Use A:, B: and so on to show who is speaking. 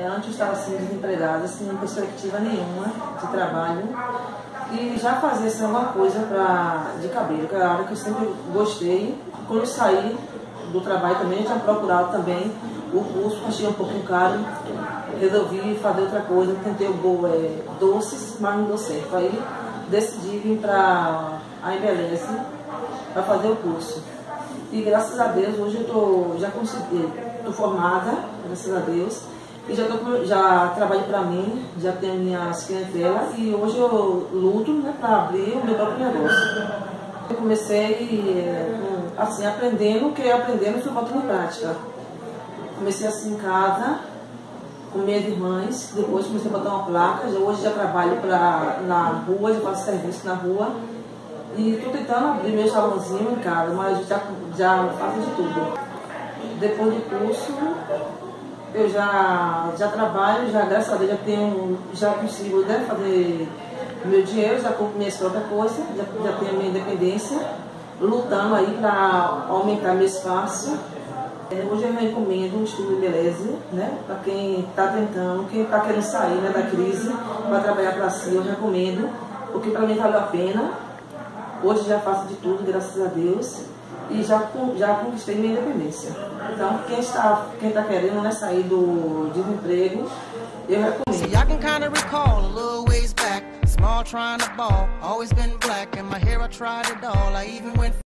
A: Antes eu estava assim, desempregada, sem perspectiva nenhuma de trabalho. E já fazer assim, alguma coisa de cabelo, que é a área que eu sempre gostei. Quando eu saí do trabalho também, eu tinha procurado também o curso, achei um pouquinho caro. Resolvi fazer outra coisa, tentei doces, mas não deu certo. Aí decidi vir para a Embeleze para fazer o curso. E graças a Deus, hoje eu já consegui, estou formada, graças a Deus. E já trabalho para mim, já tenho minhas clientelas e hoje eu luto, né, para abrir o meu próprio negócio. Eu comecei assim, aprendendo, fui botando em prática. Comecei assim em casa, com minhas irmãs, depois comecei a botar uma placa, hoje já trabalho na rua, já faço serviço na rua. E estou tentando abrir meu salãozinho em casa, mas já faço de tudo. Depois do curso, eu já trabalho, graças a Deus já consigo, né, fazer meu dinheiro, já compro minhas próprias coisas, já tenho a minha independência, lutando aí para aumentar meu espaço. Hoje eu recomendo um Estúdio Embeleze, né, para quem está tentando, quem está querendo sair, né, da crise, para trabalhar para si, eu recomendo, porque para mim valeu a pena. Hoje já faço de tudo, graças a Deus. E já conquistei minha independência. Então, quem está querendo, né, sair do desemprego, eu recomendo.